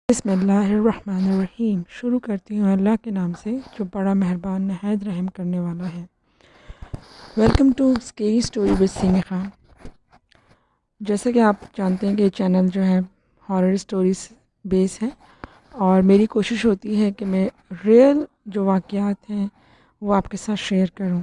بسم اللہ الرحمن الرحیم۔ شروع کرتی ہوں اللہ کے نام سے جو بڑا مہربان نہایت رحم کرنے والا ہے۔ Welcome to scary story with Sami Khan. جیسا کہ آپ جانتے ہیں کہ یہ چینل جو ہے ہارر اسٹوریز بیس ہے، اور میری کوشش ہوتی ہے کہ میں ریئل جو واقعات ہیں وہ آپ کے ساتھ شیئر کروں۔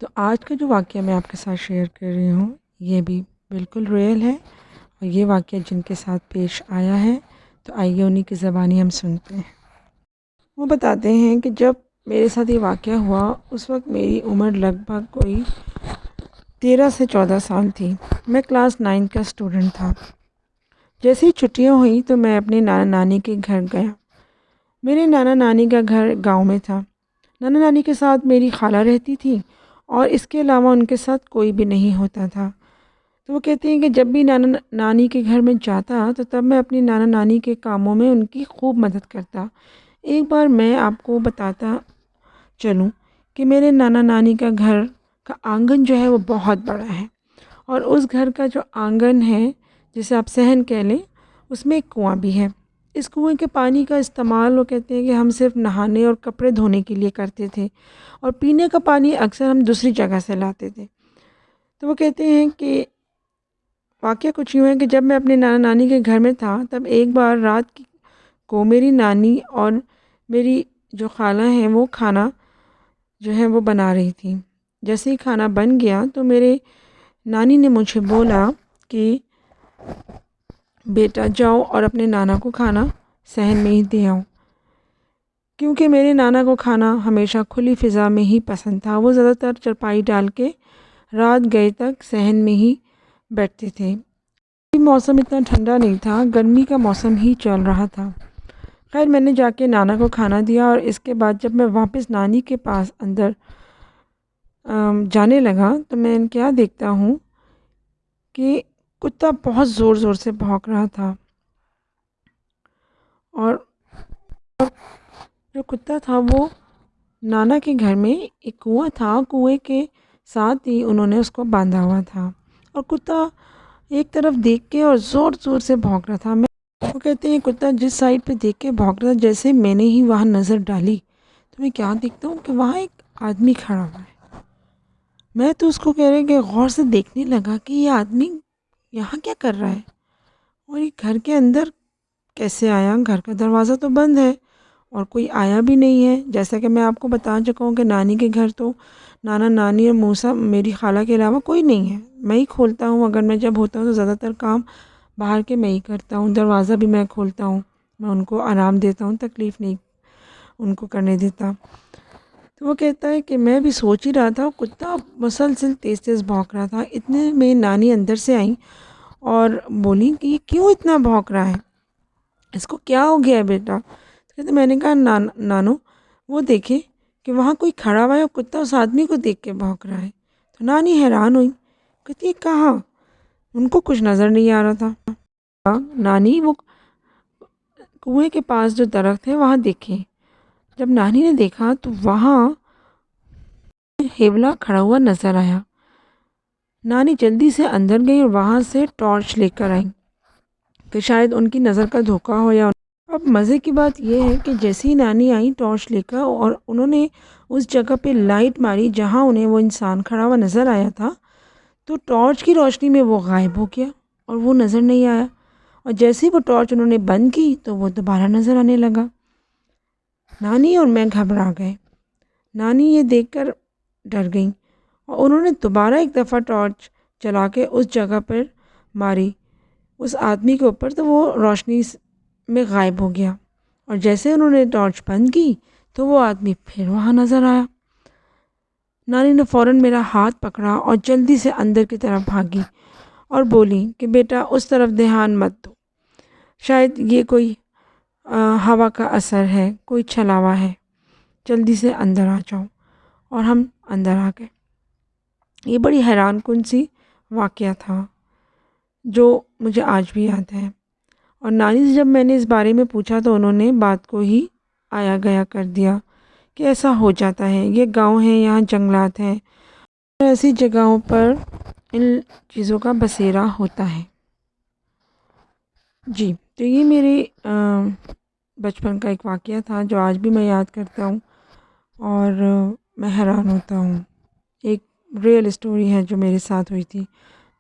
تو آج کا جو واقعہ میں آپ کے ساتھ شیئر کر رہی ہوں یہ بھی بالکل ریئل ہے، اور یہ واقعہ جن کے ساتھ پیش آیا ہے تو آئیے انہی کی زبانی ہم سنتے ہیں۔ وہ بتاتے ہیں کہ جب میرے ساتھ یہ واقعہ ہوا اس وقت میری عمر لگ بھگ کوئی 13 سے 14 سال تھی۔ میں کلاس 9 کا اسٹوڈنٹ تھا۔ جیسے ہی چھٹیاں ہوئیں تو میں اپنے نانا نانی کے گھر گیا۔ میرے نانا نانی کا گھر گاؤں میں تھا۔ نانا نانی کے ساتھ میری خالہ رہتی تھی، اور اس کے علاوہ ان کے ساتھ کوئی بھی نہیں ہوتا تھا۔ تو وہ کہتے ہیں کہ جب بھی نانا نانی کے گھر میں جاتا تو تب میں اپنی نانا نانی کے کاموں میں ان کی خوب مدد کرتا۔ ایک بار میں آپ کو بتاتا چلوں کہ میرے نانا نانی کا گھر کا آنگن جو ہے وہ بہت بڑا ہے، اور اس گھر کا جو آنگن ہے جسے آپ صحن کہہ لیں، اس میں ایک کنواں بھی ہے۔ اس کنویں کے پانی کا استعمال وہ کہتے ہیں کہ ہم صرف نہانے اور کپڑے دھونے کے لیے کرتے تھے، اور پینے کا پانی اکثر ہم دوسری جگہ سے لاتے تھے۔ تو وہ کہتے ہیں کہ واقعہ کچھ یوں ہے کہ جب میں اپنے نانا نانی کے گھر میں تھا تب ایک بار رات کو میری نانی اور میری جو خالہ ہیں وہ کھانا جو ہے وہ بنا رہی تھی۔ جیسے ہی کھانا بن گیا تو میرے نانی نے مجھے بولا کہ بیٹا جاؤ اور اپنے نانا کو کھانا صحن میں ہی دے آؤ، کیونکہ میرے نانا کو کھانا ہمیشہ کھلی فضا میں ہی پسند تھا۔ وہ زیادہ تر چرپائی ڈال کے رات گئے تک صحن میں ہی بیٹھتے تھے۔ موسم اتنا ٹھنڈا نہیں تھا، گرمی کا موسم ہی چل رہا تھا۔ خیر میں نے جا کے نانا کو کھانا دیا، اور اس کے بعد جب میں واپس نانی کے پاس اندر جانے لگا تو میں کیا دیکھتا ہوں کہ کتا بہت زور زور سے بھونک رہا تھا، اور جو کتا تھا وہ نانا کے گھر میں ایک کنواں تھا، کنویں کے ساتھ ہی انہوں نے اس کو باندھا ہوا تھا، اور کتا ایک طرف دیکھ کے اور زور زور سے بھونک رہا تھا۔ وہ کہتے ہیں کتا جس سائڈ پہ دیکھ کے بھونک رہا تھا، جیسے میں نے ہی وہاں نظر ڈالی تو میں کیا دیکھتا ہوں کہ وہاں ایک آدمی کھڑا ہوا ہے۔ میں تو اس کو کہہ رہے کہ غور سے دیکھنے لگا کہ یہ آدمی یہاں کیا کر رہا ہے، اور یہ گھر کے اندر کیسے آیا؟ گھر کا دروازہ تو بند ہے اور کوئی آیا بھی نہیں ہے۔ جیسا کہ میں آپ کو بتا چکا ہوں کہ نانی کے گھر تو نانا نانی اور موسا میری خالہ کے علاوہ کوئی نہیں ہے۔ میں ہی کھولتا ہوں، اگر میں جب ہوتا ہوں تو زیادہ تر کام باہر کے میں ہی کرتا ہوں، دروازہ بھی میں کھولتا ہوں، میں ان کو آرام دیتا ہوں، تکلیف نہیں ان کو کرنے دیتا۔ تو وہ کہتا ہے کہ میں بھی سوچ ہی رہا تھا، کتا مسلسل تیز تیز بھونک رہا تھا۔ اتنے میں نانی اندر سے آئیں اور بولی کہ یہ کیوں اتنا بھونک رہا ہے، اس کو کیا ہو گیا ہے بیٹا؟ تو کہتے میں نے کہا نانو وہ دیکھیں کہ وہاں کوئی کھڑا ہوا ہے اور کتا اس آدمی کو دیکھ کے بھونک رہا ہے۔ تو نانی حیران ہوئی، کہتی ہے کہاں؟ ان کو کچھ نظر نہیں آ رہا تھا۔ نانی وہ کنویں کے پاس جو درخت ہے وہاں دیکھیں۔ جب نانی نے دیکھا تو وہاں ہیولا کھڑا ہوا نظر آیا۔ نانی جلدی سے اندر گئی اور وہاں سے ٹارچ لے کر آئیں کہ شاید ان کی نظر کا دھوکہ ہو یا اب مزے کی بات یہ ہے کہ جیسے ہی نانی آئی ٹارچ لے کر اور انہوں نے اس جگہ پہ لائٹ ماری جہاں انہیں وہ انسان کھڑا ہوا نظر آیا تھا، تو ٹارچ کی روشنی میں وہ غائب ہو گیا اور وہ نظر نہیں آیا، اور جیسے ہی وہ ٹارچ انہوں نے بند کی تو وہ دوبارہ نظر آنے لگا۔ نانی اور میں گھبرا گئے۔ نانی یہ دیکھ کر ڈر گئیں، اور انہوں نے دوبارہ ایک دفعہ ٹارچ چلا کے اس جگہ پر ماری اس آدمی کے اوپر، تو وہ روشنی میں غائب ہو گیا، اور جیسے انہوں نے ٹارچ بند کی تو وہ آدمی پھر وہاں نظر آیا۔ نانی نے فوراً میرا ہاتھ پکڑا اور جلدی سے اندر کی طرف بھاگی اور بولی کہ بیٹا اس طرف دھیان مت دو، شاید یہ کوئی ہوا کا اثر ہے، کوئی چھلاوا ہے، جلدی سے اندر آ جاؤ۔ اور ہم اندر آ گئے۔ یہ بڑی حیران کن سی واقعہ تھا جو مجھے آج بھی یاد ہے، اور نانی سے جب میں نے اس بارے میں پوچھا تو انہوں نے بات کو ہی آیا گیا کر دیا کہ ایسا ہو جاتا ہے، یہ گاؤں ہے، یہاں جنگلات ہیں، ایسی جگہوں پر ان چیزوں کا بسیرا ہوتا ہے۔ جی تو یہ میرے بچپن کا ایک واقعہ تھا جو آج بھی میں یاد کرتا ہوں اور میں حیران ہوتا ہوں. ایک ریئل اسٹوری ہے جو میرے ساتھ ہوئی تھی.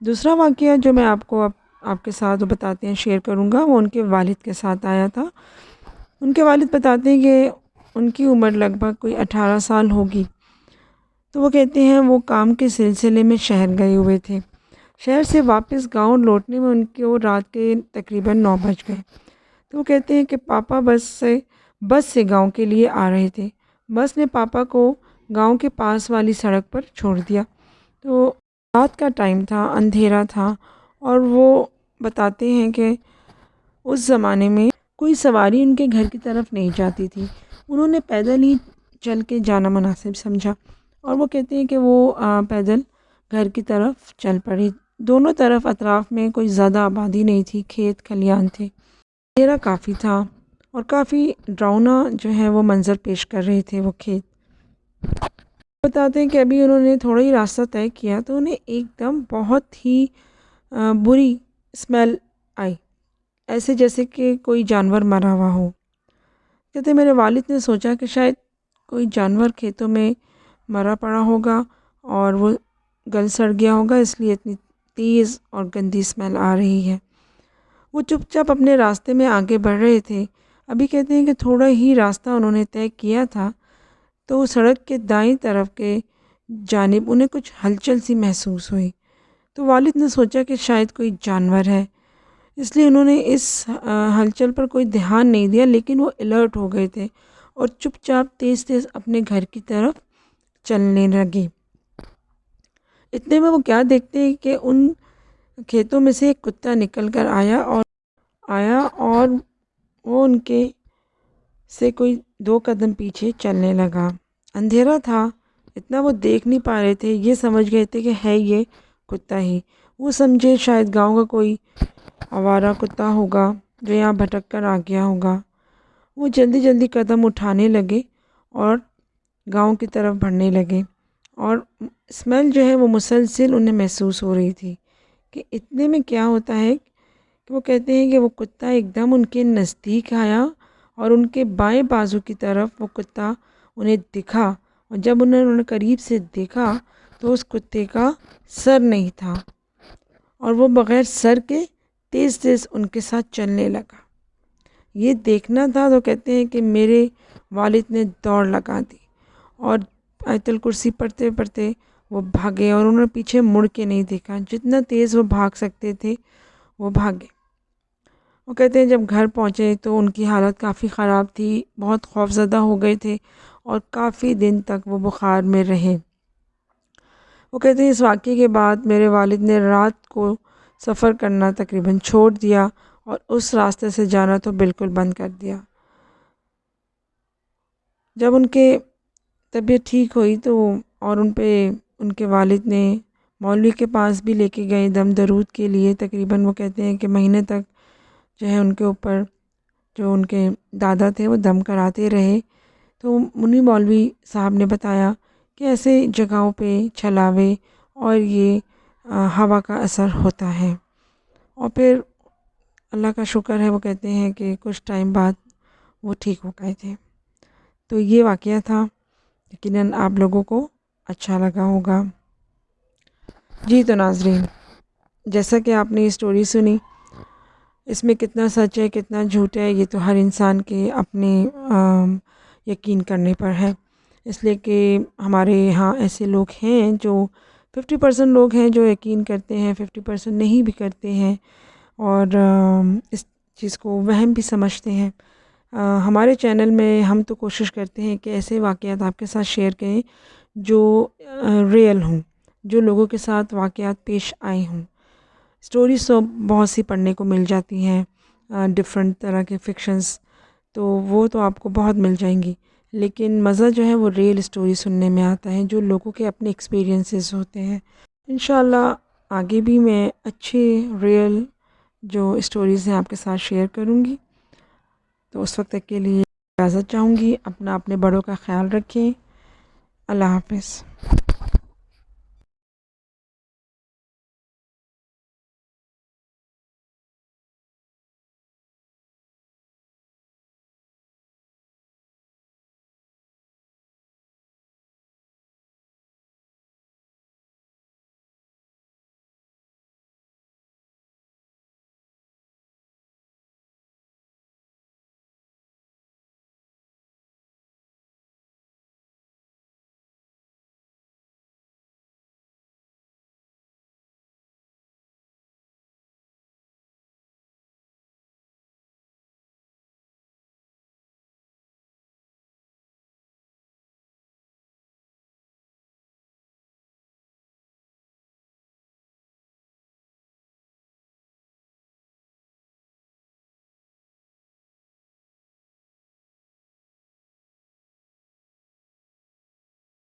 دوسرا واقعہ جو میں آپ کو آپ کے ساتھ بتاتے ہیں شیئر کروں گا، وہ ان کے والد کے ساتھ آیا تھا. ان کے والد بتاتے ہیں کہ ان کی عمر لگ بھگ کوئی 18 سال ہوگی. تو وہ کہتے ہیں وہ کام کے سلسلے میں شہر گئے ہوئے تھے. شہر سے واپس گاؤں لوٹنے میں ان کو رات کے تقریباً 9 بج گئے. تو وہ کہتے ہیں کہ پاپا بس سے گاؤں کے لیے آ رہے تھے. بس نے پاپا کو گاؤں کے پاس والی سڑک پر چھوڑ دیا. تو رات کا ٹائم تھا، اندھیرا تھا، اور وہ بتاتے ہیں کہ اس زمانے میں کوئی سواری ان کے گھر کی طرف نہیں جاتی تھی. انہوں نے پیدل ہی چل کے جانا مناسب سمجھا، اور وہ کہتے ہیں کہ وہ پیدل گھر کی طرف چل پڑی. دونوں طرف اطراف میں کوئی زیادہ آبادی نہیں تھی، کھیت کھلیان تھے. اندھیرا کافی تھا اور کافی ڈراؤنا جو ہے وہ منظر پیش کر رہے تھے وہ کھیت. بتاتے ہیں کہ ابھی انہوں نے تھوڑا ہی راستہ طے کیا تو انہیں ایک دم بہت ہی بری اسمیل آئی، ایسے جیسے کہ کوئی جانور مرا ہوا ہو. کہتے میرے والد نے سوچا کہ شاید کوئی جانور کھیتوں میں مرا پڑا ہوگا اور وہ گل سڑ گیا ہوگا، اس لیے اتنی تیز اور گندی اسمیل آ رہی ہے. وہ چپ چاپ اپنے راستے میں آگے بڑھ رہے تھے. ابھی کہتے ہیں کہ تھوڑا ہی راستہ انہوں نے طے کیا تھا تو سڑک کے دائیں طرف کے جانب انہیں کچھ ہلچل سی محسوس ہوئی. تو والد نے سوچا کہ شاید کوئی جانور ہے، اس لیے انہوں نے اس ہلچل پر کوئی دھیان نہیں دیا، لیکن وہ الرٹ ہو گئے تھے اور چپ چاپ تیز تیز اپنے گھر کی طرف چلنے لگے. اتنے میں وہ کیا دیکھتے ہیں کہ ان کھیتوں میں سے ایک کتا نکل کر آیا اور وہ ان کے سے کوئی 2 قدم پیچھے چلنے لگا. اندھیرا تھا، اتنا وہ دیکھ نہیں پا رہے تھے. یہ سمجھ گئے تھے کہ ہے یہ کتا ہی. وہ سمجھے شاید گاؤں کا کوئی آوارہ کتا ہوگا جو یہاں بھٹک کر آ گیا ہوگا. وہ جلدی جلدی قدم اٹھانے لگے اور گاؤں کی طرف بڑھنے لگے، اور اسمیل جو ہے وہ مسلسل انہیں محسوس ہو رہی تھی. کہ اتنے میں کیا ہوتا ہے کہ وہ کہتے ہیں کہ وہ کتا ایک دم ان کے نزدیک آیا اور ان کے بائیں بازو کی طرف وہ کتا انہیں دکھا. اور جب انہوں نے قریب سے دیکھا تو اس کتے کا سر نہیں تھا اور وہ بغیر سر کے تیز تیز ان کے ساتھ چلنے لگا. یہ دیکھنا تھا تو کہتے ہیں کہ میرے والد نے دوڑ لگا دی اور آیت الکرسی پڑھتے پڑھتے وہ بھاگے، اور انہوں نے پیچھے مڑ کے نہیں دیکھا. جتنا تیز وہ بھاگ سکتے تھے وہ بھاگے. وہ کہتے ہیں جب گھر پہنچے تو ان کی حالت کافی خراب تھی، بہت خوفزدہ ہو گئے تھے اور کافی دن تک وہ بخار میں رہے. وہ کہتے ہیں اس واقعے کے بعد میرے والد نے رات کو سفر کرنا تقریباً چھوڑ دیا اور اس راستے سے جانا تو بالکل بند کر دیا. جب ان کے طبیعت ٹھیک ہوئی تو اور ان کے والد نے مولوی کے پاس بھی لے کے گئے دم درود کے لیے. تقریباً وہ کہتے ہیں کہ مہینے تک جو ہے ان کے اوپر جو ان کے دادا تھے وہ دم کراتے رہے. تو منی مولوی صاحب نے بتایا کہ ایسے جگہوں پہ چھلاوے اور یہ ہوا کا اثر ہوتا ہے. اور پھر اللہ کا شکر ہے، وہ کہتے ہیں کہ کچھ ٹائم بعد وہ ٹھیک ہو گئے تھے. تو یہ واقعہ تھا، یقیناً آپ لوگوں کو اچھا لگا ہوگا. جی تو ناظرین، جیسا کہ آپ نے یہ سٹوری سنی، اس میں کتنا سچ ہے کتنا جھوٹ ہے یہ تو ہر انسان کے اپنے یقین کرنے پر ہے. اس لیے کہ ہمارے یہاں ایسے لوگ ہیں جو 50% لوگ ہیں جو یقین کرتے ہیں، 50% نہیں بھی کرتے ہیں اور اس چیز کو وہم بھی سمجھتے ہیں. ہمارے چینل میں ہم تو کوشش کرتے ہیں کہ ایسے واقعات آپ کے ساتھ شیئر کریں جو ریئل ہوں، جو لوگوں کے ساتھ واقعات پیش آئے ہوں. سٹوریز تو بہت سی پڑھنے کو مل جاتی ہیں، ڈفرینٹ طرح کے فکشنز، تو وہ تو آپ کو بہت مل جائیں گی، لیکن مزہ جو ہے وہ ریئل سٹوری سننے میں آتا ہے جو لوگوں کے اپنے ایکسپیرینسز ہوتے ہیں. انشاءاللہ آگے بھی میں اچھے ریئل جو سٹوریز ہیں آپ کے ساتھ شیئر کروں گی. تو اس وقت تک کے لیے اجازت چاہوں گی. اپنے بڑوں کا خیال رکھیں. اللہ حافظ.